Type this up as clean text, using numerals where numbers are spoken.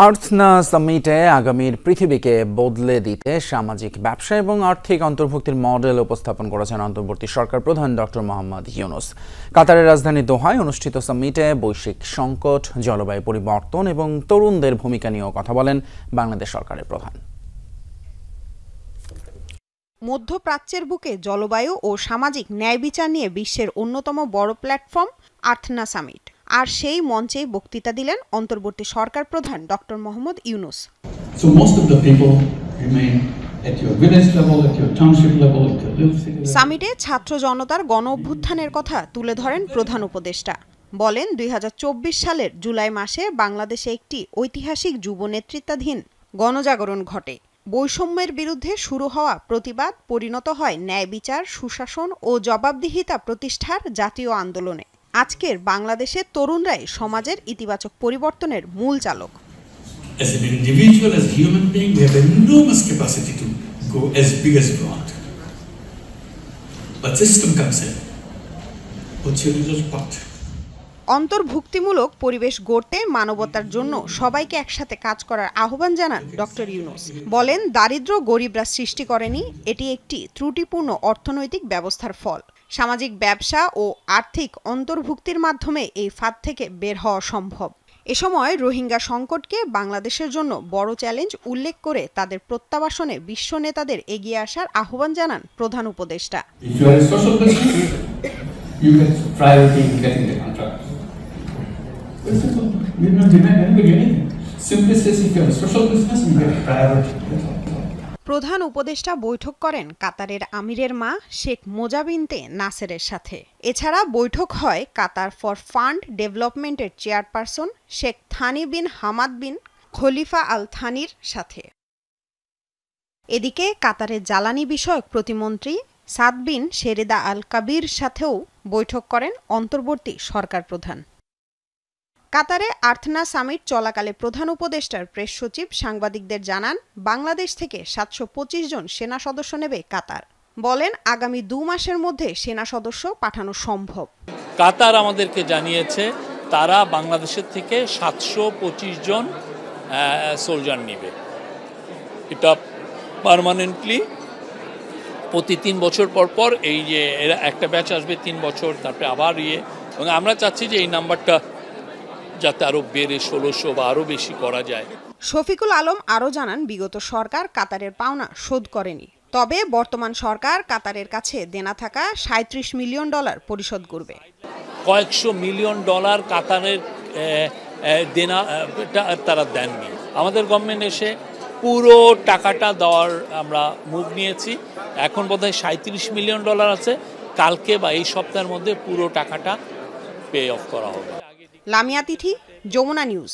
আর্থনা সামিটে আগামীর পৃথিবীকে বদলে দিতে সামাজিক ব্যবসা এবং আর্থিক অন্তর্ভুক্তির মডেল উপস্থাপন করেছেন অন্তর্বর্তী সরকার প্রধান ডক্টর মোহাম্মদ ইউনূস। কাতারের রাজধানী দোহায় অনুষ্ঠিত সামিটে বৈশ্বিক সংকট, জলবায়ু পরিবর্তন এবং তরুণদের ভূমিকা নিয়েও কথা বলেন বাংলাদেশ সরকারের প্রধান। মধ্যপ্রাচ্যের বুকে জলবায়ু ও সামাজিক ন্যায় বিচার নিয়ে বিশ্বের অন্যতম বড় প্ল্যাটফর্ম আর্থনা সামিট। আর সেই মঞ্চেই বক্তৃতা দিলেন অন্তর্বর্তী সরকার প্রধান ডক্টর মোহাম্মদ ইউনূস। সামিটে ছাত্র জনতার গণ অভ্যুত্থানের কথা তুলে ধরেন প্রধান উপদেষ্টা। বলেন ২০২৪ সালের জুলাই মাসে বাংলাদেশে একটি ঐতিহাসিক যুব নেতৃত্বাধীন গণজাগরণ ঘটে। বৈষম্যের বিরুদ্ধে শুরু হওয়া প্রতিবাদ পরিণত হয় ন্যায় বিচার, সুশাসন ও জবাবদিহিতা প্রতিষ্ঠার জাতীয় আন্দোলনে। আজকের বাংলাদেশের তরুণরাই সমাজের ইতিবাচক পরিবর্তনের মূল চালক। As an individual, as a human being, we have enormous capacity to go as big as we want. But system comes in. What's your little part? অন্তর্ভুক্তিমূলক পরিবেশ গড়তে মানবতার জন্য সবাইকে একসাথে কাজ করার আহ্বান জানান ডক্টর ইউনূস। বলেন, দারিদ্র্য গরিবরা সৃষ্টি করেনি, এটি একটি ত্রুটিপূর্ণ অর্থনৈতিক ব্যবস্থার ফল। সামাজিক ব্যবসা ও আর্থিক অন্তর্ভুক্তির মাধ্যমে এই ফাঁদ থেকে বের হওয়া সম্ভব। এ সময় রোহিঙ্গা সংকটকে বাংলাদেশের জন্য বড় চ্যালেঞ্জ উল্লেখ করে তাদের প্রত্যাবাসনে বিশ্ব নেতাদের এগিয়ে আসার আহ্বান জানান প্রধান উপদেষ্টা। প্রধান উপদেষ্টা বৈঠক করেন কাতারের আমিরের মা শেখ মোজা বিনতে নাসেরের সাথে। এছাড়া বৈঠক হয় কাতার ফর ফান্ড ডেভেলপমেন্টের chairperson Sheikh Thani bin Hamad bin Khalifa Al থানির সাথে। এদিকে কাতারের জ্বালানি বিষয়ক প্রতিমন্ত্রী সাদ বিন শেরেদা আল কাবির সাথেও বৈঠক করেন অন্তর্বর্তী সরকার প্রধান। কাতারে আর্থনা সামিট চলাকালে প্রধান উপদেষ্টার প্রেস সচিব সাংবাদিকদের জানান, বাংলাদেশ থেকে ৭২৫ জন সেনা সদস্য নেবে কাতার। বলেন, আগামী ২ মাসের মধ্যে সেনা সদস্য পাঠানো সম্ভব। কাতার আমাদেরকে জানিয়েছে তারা বাংলাদেশের থেকে ৭২৫ জন সোলজার নেবে। এটা পার্মানেন্টলি প্রতি ৩ বছর পর পর এই যে এরা একটা ব্যাচ আসবে ৩ বছর, তারপরে আবার এবং আমরা চাচ্ছি যে এই নাম্বারটা যাতে আরো বেড়ে ১৬০০ বা আরো বেশি করা যায়। শফিকুল আলম আরও জানান, বিগত সরকার কাতারের পাওনা শোধ করেনি, তবে বর্তমান সরকার কাতারের কাছে দেনা থাকা $৩৭ মিলিয়ন পরিশোধ করবে। কয়েকশো মিলিয়ন ডলার কাতারের দেনা তারা দেননি। আমাদের গভর্নমেন্ট এসে পুরো টাকাটা দেওয়ার আমরা মুভ নিয়েছি। এখন বোধহয় $৩৭ মিলিয়ন আছে। কালকে বা এই সপ্তাহের মধ্যে পুরো টাকাটা পে অফ করা হবে। লামিয়া তিথি, যমুনা নিউজ।